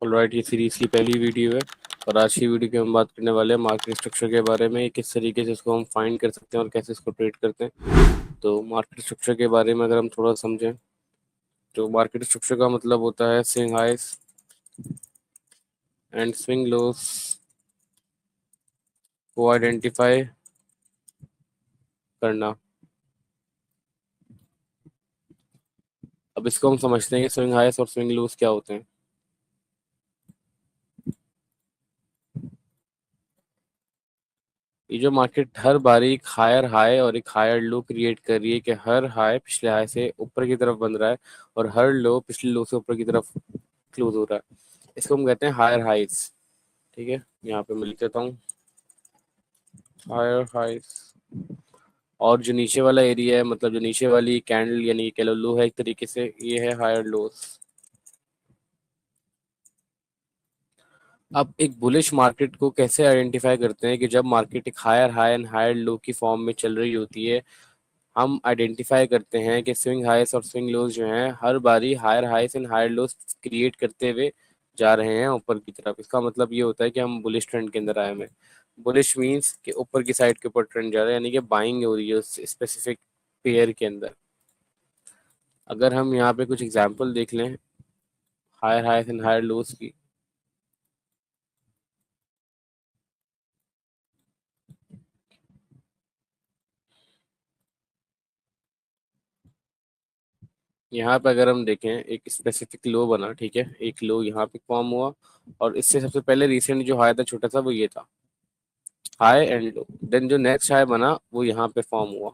Alright, ये series की पहली वीडियो है और आज की वीडियो में हम बात करने वाले हैं मार्केट स्ट्रक्चर के बारे में। किस तरीके से इसको हम फाइंड कर सकते हैं और कैसे इसको ट्रेड करते हैं। तो मार्केट स्ट्रक्चर के बारे में अगर हम थोड़ा समझें तो मार्केट स्ट्रक्चर का मतलब होता है स्विंग हाइस एंड स्विंग लोस को आइडेंटिफाई करना। अब इसको हम समझते हैं कि स्विंग हाइस और स्विंग लोस क्या होते हैं। ये जो मार्केट हर बारी एक हायर हाई और एक हायर लो क्रिएट कर रही है कि हर हाई पिछले हाई से ऊपर की तरफ बन रहा है और हर लो पिछले लो से ऊपर की तरफ क्लोज हो रहा है। इसको हम कहते हैं हायर हाइस। ठीक है, यहाँ पे मैं लिख देता हूँ हायर हाइस। और जो नीचे वाला एरिया है, मतलब जो नीचे वाली कैंडल यानी कि लो है, एक तरीके से ये है हायर लोस। अब एक बुलिश मार्केट को कैसे आइडेंटिफाई करते हैं कि जब मार्केट एक higher high and higher low की फॉर्म में चल रही होती है। हम आइडेंटिफाई करते हैं कि स्विंग हाइस और स्विंग लोज जो हैं हर बारी higher highs and higher lodge create करते हुए जा रहे हैं ऊपर की तरफ। इसका मतलब ये होता है कि हम बुलिश ट्रेंड के अंदर आए हैं। बुलिश मींस कि ऊपर की साइड के ऊपर ट्रेंड जा रहा है, यानी कि बाइंग हो रही है उस स्पेसिफिक पेयर के अंदर। अगर हम यहाँ पे कुछ एग्जांपल देख लें हायर हाइस एंड हायर लोज की। यहाँ पे अगर हम देखें एक स्पेसिफिक लो बना, ठीक है, एक लो यहाँ पे फॉर्म हुआ और इससे सबसे पहले रिसेंट जो हाई था छोटा सा वो ये था हाई एंड लो। देन जो नेक्स्ट हाई बना वो यहाँ पे फॉर्म हुआ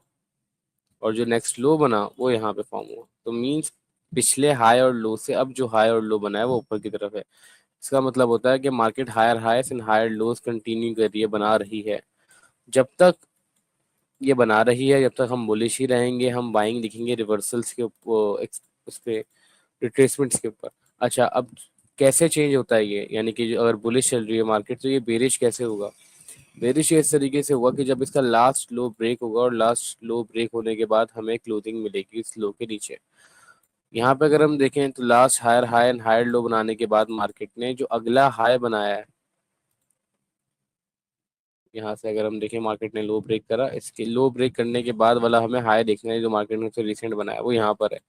और जो नेक्स्ट लो बना वो यहाँ पे फॉर्म हुआ। तो मीन्स पिछले हाई और लो से अब जो हाई और लो बना है वो ऊपर की तरफ है। इसका मतलब होता है कि market higher highs and higher lows continue कर रही है, बना रही है। जब तक ये बना रही है जब तक हम बुलिश ही रहेंगे, हम बाइंग दिखेंगे रिवर्सल्स के ऊपर, उस पे रिट्रेसमेंट्स के ऊपर। अच्छा, अब कैसे चेंज होता है ये, यानी कि जो अगर बुलिश चल रही है मार्केट तो ये बेरिश कैसे होगा। बेरिश इस तरीके से हुआ कि जब इसका लास्ट लो ब्रेक होगा और लास्ट लो ब्रेक होने के बाद हमें क्लोजिंग मिलेगी इस लो के नीचे। यहाँ पे अगर हम देखें तो last higher high and higher low बनाने के बाद मार्केट ने जो अगला हाई बनाया है, यहाँ से अगर हम देखें मार्केट ने लो ब्रेक करा, इसके लो ब्रेक करने के बाद वाला हमें हाई देखना है जो मार्केट ने रिसेंट बनाया वो यहाँ पर है।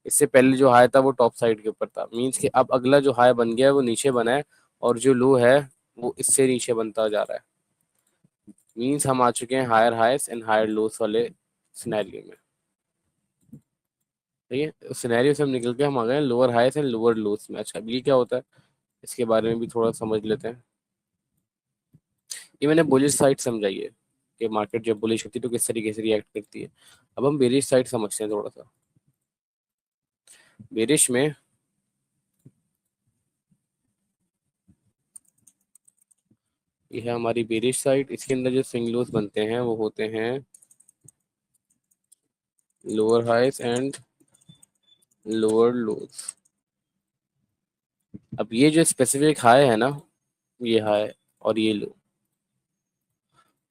इससे पहले जो हाई था वो टॉप साइड के ऊपर था, मीन्स कि अब अगला जो हाई बन गया है वो नीचे बना है और जो लो है वो इससे नीचे बनता जा रहा है। मीन्स हम आ चुके हैं higher highs and higher loss वाले सिनेरियो में। ठीक है, उस सिनेरियो से हम निकल के हम आ गए लोअर हाइस एंड लोअर लोस में। अच्छा, अब ये क्या होता है इसके बारे में भी थोड़ा समझ लेते हैं। ये मैंने बुलिश साइड समझाई है कि मार्केट जब बुलिश होती है तो किस तरीके से रिएक्ट करती है। अब हम बेरिश साइड समझते हैं थोड़ा सा। बेरिश में ये है हमारी बेरिश साइड, इसके अंदर जो स्विंग लोस बनते हैं वो होते हैं लोअर हाइस एंड लोअर लोस। अब ये जो स्पेसिफिक हाई है ना, ये हाई और ये लो,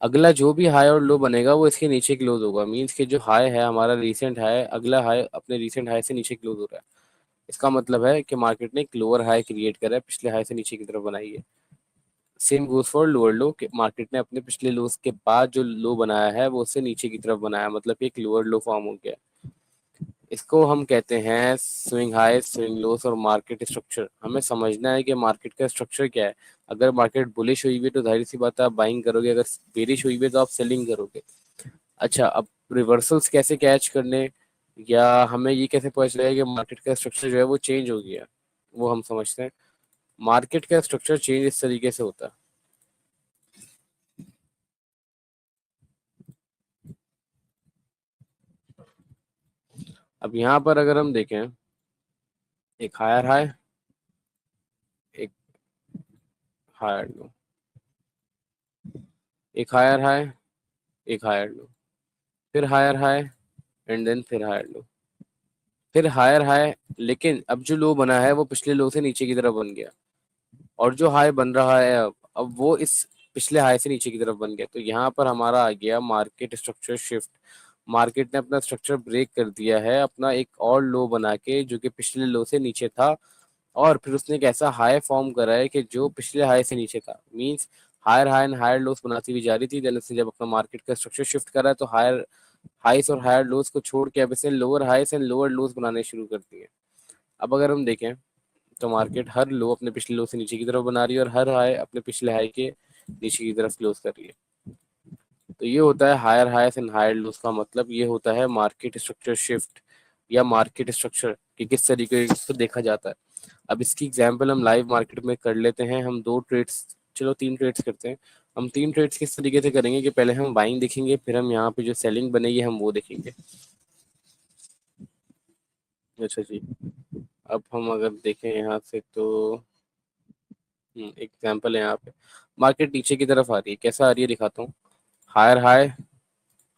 अगला जो भी हाई और लो बनेगा वो इसके नीचे क्लोज होगा। मींस कि जो हाई है हमारा रीसेंट हाई, अगला हाई अपने रीसेंट हाई से नीचे क्लोज हो रहा है। इसका मतलब है कि मार्केट ने एक लोअर हाई क्रिएट करा है, पिछले हाई से नीचे की तरफ बनाई है। सेम गोज फॉर लोअर लो कि मार्केट ने अपने पिछले लोस के बाद जो लो बनाया है वो उससे नीचे की तरफ बनाया, मतलब कि एक लोअर लो फॉर्म हो गया। इसको हम कहते हैं स्विंग हाई स्विंग लोस और मार्केट स्ट्रक्चर। हमें समझना है कि मार्केट का स्ट्रक्चर क्या है। अगर मार्केट बुलिश हुई हुई है तो जाहिर सी बात है आप बाइंग करोगे, अगर बेरिश हुई हुई है तो आप सेलिंग करोगे। अच्छा, अब रिवर्सल्स कैसे कैच करने या हमें ये कैसे पता चलेगा कि मार्केट का स्ट्रक्चर जो है वो चेंज हो गया, वो हम समझते हैं। मार्केट का स्ट्रक्चर चेंज इस तरीके से होता है। अब यहाँ पर अगर हम देखें एक हायर हाई, एक हायर लो, एक हायर हाई, एक हायर लो, फिर हायर हाई एंड देन फिर हायर लो, फिर हायर हाई। लेकिन अब जो लो बना है वो पिछले लो से नीचे की तरफ बन गया और जो हाई बन रहा है अब वो इस पिछले हाई से नीचे की तरफ बन गया। तो यहाँ पर हमारा आ गया मार्केट स्ट्रक्चर शिफ्ट। मार्केट ने अपना स्ट्रक्चर ब्रेक कर दिया है, अपना एक और लो बना के जो कि पिछले लो से नीचे था और फिर उसने एक ऐसा हाई फॉर्म करा है कि जो पिछले हाई से नीचे था, means higher high and higher lows बनाती हुई जा रही थी। देन उसने जब अपना मार्केट का स्ट्रक्चर शिफ्ट करा तो हायर हाइस और हायर लोस को छोड़ के अब इसने लोअर हाइस एंड लोअर लोस बनाने शुरू कर दिए। अब अगर हम देखें तो मार्केट हर लो अपने पिछले लो से नीचे की तरफ बना रही है और हर हाई अपने पिछले हाई के नीचे की तरफ क्लोज कर रही है। तो ये होता है higher highs and higher loss का मतलब ये होता है मार्केट स्ट्रक्चर शिफ्ट या मार्केट स्ट्रक्चर कि किस तरीके से इसको देखा जाता है। अब इसकी एग्जांपल हम लाइव मार्केट में कर लेते हैं। हम दो ट्रेड्स, चलो तीन ट्रेड्स करते हैं। हम तीन ट्रेड्स किस तरीके से करेंगे कि पहले हम बाइंग देखेंगे, फिर हम यहाँ पे जो सेलिंग बनेगी हम वो देखेंगे। अच्छा जी, अब हम अगर देखें यहाँ से तो एग्जाम्पल है यहाँ पे। मार्केट नीचे की तरफ आ रही है, कैसा आ रही है दिखाता हूँ। Higher high,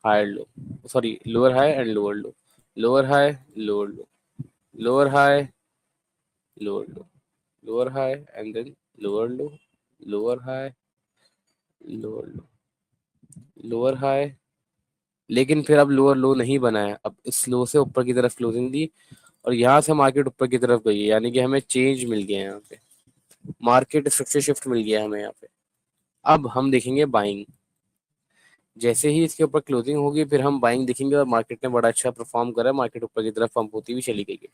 higher low, sorry lower high and lower low, lower high, lower low, lower high, lower low, lower high and then lower low, lower high, lower low, lower high. लेकिन फिर अब लोअर लो नहीं बनाया, अब इस लो से ऊपर की तरफ क्लोजिंग दी और यहाँ से मार्केट ऊपर की तरफ गई है, यानी कि हमें चेंज मिल गया है यहाँ पे, मार्केट स्ट्रक्चर शिफ्ट मिल गया है हमें यहाँ पे। अब हम देखेंगे बाइंग। जैसे ही इसके ऊपर क्लोजिंग होगी फिर हम बाइंग देखेंगे और मार्केट ने बड़ा अच्छा परफॉर्म करा, मार्केट ऊपर की तरफ पंप होती हुई चली गई है।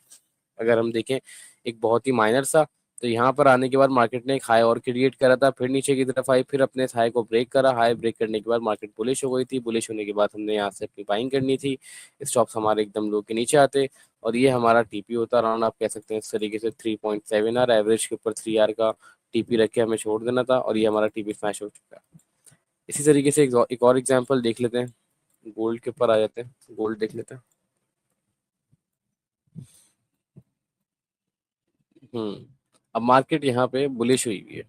अगर हम देखें एक बहुत ही माइनर सा, तो यहाँ पर आने के बाद मार्केट ने एक हाई और क्रिएट करा था, फिर नीचे की तरफ आई, फिर अपने हाई को ब्रेक करा। हाई ब्रेक करने के बाद मार्केट बुलिश हो गई थी, बुलिश होने के बाद हमने यहाँ से अपनी बाइंग करनी थी। स्टॉप्स हमारे एकदम लो के नीचे आते और ये हमारा टीपी होता अराउंड, आप कह सकते हैं इस तरीके से 3.7 आर एवरेज के ऊपर 3 आर का टीपी रख के हमें छोड़ देना था और ये हमारा टीपी स्मैश हो चुका है। इसी तरीके से एक और एग्जाम्पल देख लेते हैं। गोल्ड के ऊपर आ जाते हैं, गोल्ड देख लेते हैं। अब मार्केट यहाँ पे बुलिश हुई हुई है।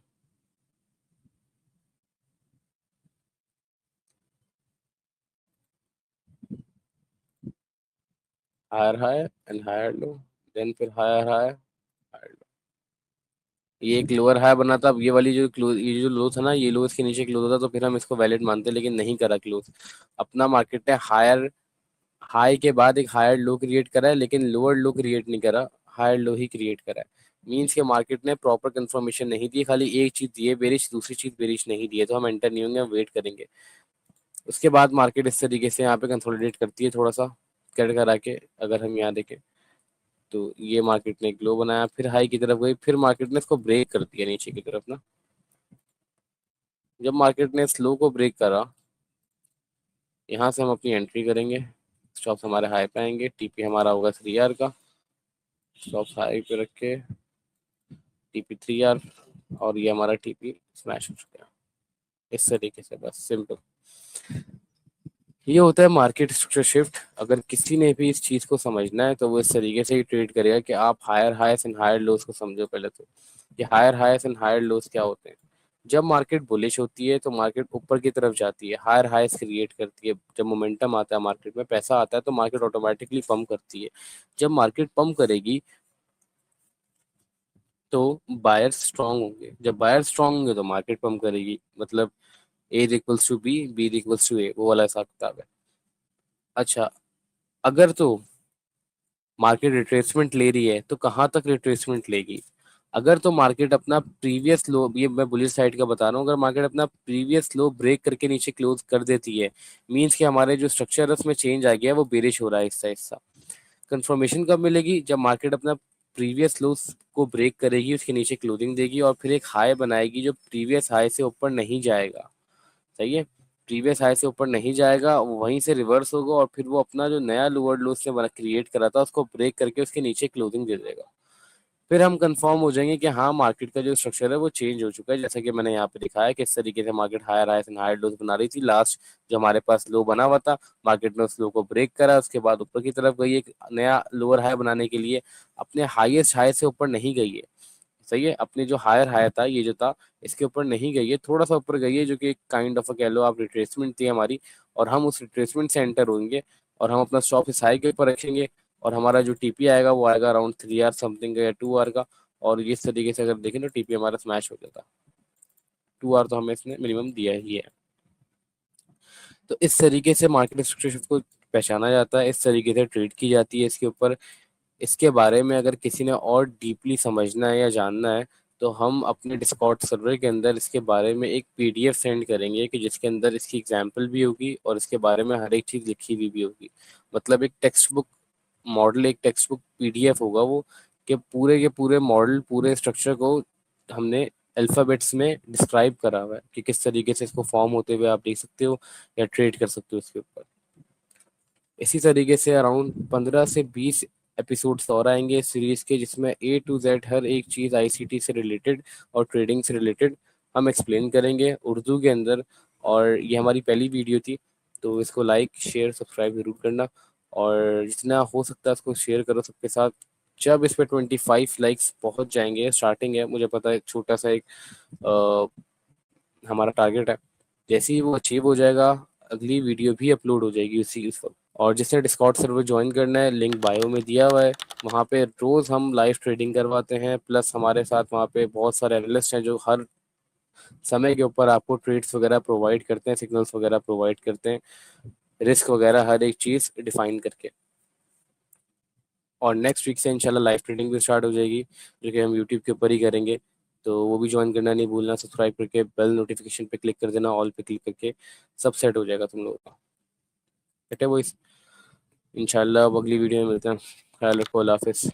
Higher high and higher low, then फिर हायर हाई, हायर लो। ये एक लोअर हाई बना था। अब ये वाली जो क्लोज, ये जो लो था ना, ये लो इसके नीचे क्लोज होता तो फिर हम इसको वैलिड मानते, लेकिन नहीं करा क्लोज। अपना मार्केट ने हायर हाई के बाद एक हायर लो क्रिएट करा है, लेकिन लोअर लो क्रिएट नहीं करा, हायर लो ही क्रिएट करा है। मीन्स के मार्केट ने प्रॉपर कंफर्मेशन नहीं दी, खाली एक चीज दी है बेरिश, दूसरी चीज बेरिश नहीं दी है, तो हम एंटर नहीं होंगे, हम वेट करेंगे। उसके बाद मार्केट इस तरीके से यहाँ पे कंसोलिडेट करती है थोड़ा सा कर करा के। अगर हम यहाँ देखें तो ये मार्केट ने एक लो बनाया, फिर हाई की तरफ गई, फिर मार्केट ने इसको ब्रेक कर दिया नीचे की तरफ ना। जब मार्केट ने स्लो को ब्रेक करा, यहाँ से हम अपनी एंट्री करेंगे। स्टॉप्स हमारे हाई पे आएंगे, टीपी हमारा होगा 3 आर का। स्टॉप्स हाई पे रख के टीपी 3 आर, और ये हमारा टीपी स्मैश हो चुका है। इस तरीके से बस सिंपल ये होता है मार्केट स्ट्रक्चर शिफ्ट। अगर किसी ने भी इस चीज को समझना है तो वो इस तरीके से ही ट्रेड करेगा कि आप higher highs and higher loss को समझो पहले तो, कि higher highs and higher loss क्या होते हैं। जब मार्केट बुलिश होती है तो मार्केट ऊपर की तरफ जाती है, हायर हाइस क्रिएट करती है। जब मोमेंटम आता है मार्केट में, पैसा आता है, तो मार्केट ऑटोमेटिकली पंप करती है। जब मार्केट पंप करेगी तो बायर्स स्ट्रांग होंगे, जब बायर्स स्ट्रांग होंगे तो मार्केट पंप करेगी। मतलब A equals to B, B equals to A, वो वाला हिसाब किताब है। अच्छा, अगर तो मार्केट रिट्रेसमेंट ले रही है तो कहाँ तक रिट्रेसमेंट लेगी। अगर तो मार्केट अपना प्रीवियस लो, ये मैं बुलिश साइड का बता रहा हूँ, अगर मार्केट अपना प्रीवियस लो ब्रेक करके नीचे क्लोज कर देती है, मींस कि हमारे जो स्ट्रक्चर है उसमें चेंज आ गया है, वो बेरिश हो रहा है हिस्सा हिस्सा। कंफर्मेशन कब मिलेगी, जब मार्केट अपना प्रीवियस लो को ब्रेक करेगी, उसके नीचे क्लोजिंग देगी और फिर एक हाई बनाएगी जो प्रीवियस हाई से ऊपर नहीं जाएगा। सही है, प्रीवियस हाई से ऊपर नहीं जाएगा, वहीं से रिवर्स होगा और फिर वो अपना जो नया लोअर लो उसने बना क्रिएट करा था उसको ब्रेक करके उसके नीचे क्लोजिंग दे देगा। फिर हम कंफर्म हो जाएंगे कि हाँ मार्केट का जो स्ट्रक्चर है वो चेंज हो चुका है। जैसा कि मैंने यहाँ पे दिखाया है किस तरीके से market higher high and higher lows बना रही थी। लास्ट जो हमारे पास लो बना हुआ था, मार्केट ने उस लो को ब्रेक करा, उसके बाद ऊपर की तरफ गई एक नया लोअर हाई बनाने के लिए, अपने हाईएस्ट हाई से ऊपर नहीं गई है। सही है, अपने जो हायर हाई था ये जो था इसके ऊपर नहीं गई है, थोड़ा सा ऊपर गई है, जो कि एक काइंड ऑफ कह लो आप रिट्रेसमेंट थी हमारी। और हम उस रिट्रेसमेंट से एंटर होंगे और हम अपना स्टॉप इस हाई के ऊपर रखेंगे और हमारा जो टीपी आएगा वो आएगा अराउंड 3 आर समथिंग का या 2 आर का। और इस तरीके से अगर देखें तो टीपी हमारा स्मैश हो जाता। 2 आर तो हमें इसने मिनिमम दिया ही है। तो इस तरीके से मार्केट स्ट्रक्चर को पहचाना जाता है, इस तरीके से ट्रेड की जाती है इसके ऊपर। इसके बारे में अगर किसी ने और डीपली समझना है या जानना है, तो हम अपने डिस्कॉर्ड सर्वर के अंदर इसके बारे में एक पीडीएफ सेंड करेंगे कि जिसके अंदर इसकी एग्जाम्पल भी होगी और इसके बारे में हर एक चीज़ लिखी हुई भी होगी। मतलब एक टेक्स्ट बुक मॉडल, एक टेक्स्ट बुक पीडीएफ होगा वो, कि पूरे के पूरे मॉडल, पूरे स्ट्रक्चर को हमने अल्फ़ाबेट्स में डिस्क्राइब करा हुआ है कि किस तरीके से इसको फॉर्म होते हुए आप देख सकते हो या ट्रेड कर सकते हो इसके ऊपर। इसी तरीके से अराउंड 15 से 20 एपिसोड्स और आएंगे इस सीरीज के, जिसमें ए टू जेड हर एक चीज़ आईसीटी से रिलेटेड और ट्रेडिंग से रिलेटेड हम एक्सप्लेन करेंगे उर्दू के अंदर। और ये हमारी पहली वीडियो थी, तो इसको लाइक शेयर सब्सक्राइब जरूर करना, और जितना हो सकता है इसको शेयर करो सबके साथ। जब इस पे 25 लाइक्स पहुंच जाएंगे, स्टार्टिंग है मुझे पता है, एक छोटा सा एक हमारा टारगेट है, जैसे ही वो अचीव हो जाएगा अगली वीडियो भी अपलोड हो जाएगी उस वक्त। और जिसने डिस्कॉर्ड सर्वर ज्वाइन करना है, लिंक बायो में दिया हुआ है, वहाँ पे रोज हम लाइव ट्रेडिंग करवाते हैं, प्लस हमारे साथ वहाँ पे बहुत सारे एनालिस्ट हैं जो हर समय के ऊपर आपको ट्रेड्स वगैरह प्रोवाइड करते हैं, सिग्नल्स वगैरह प्रोवाइड करते हैं, रिस्क वगैरह हर एक चीज़ डिफाइन करके। और नेक्स्ट वीक से इंशाल्लाह लाइव ट्रेडिंग भी स्टार्ट हो जाएगी, जो कि हम यूट्यूब के ऊपर ही करेंगे। तो वो भी ज्वाइन करना नहीं भूलना, सब्सक्राइब करके बेल नोटिफिकेशन पे क्लिक कर देना, ऑल पे क्लिक करके सब सेट हो जाएगा तुम लोगों का। बेटे वो इंशाल्लाह अब अगली वीडियो में मिलते हैं। ख्याल रखो, अल्लाह हाफिज़।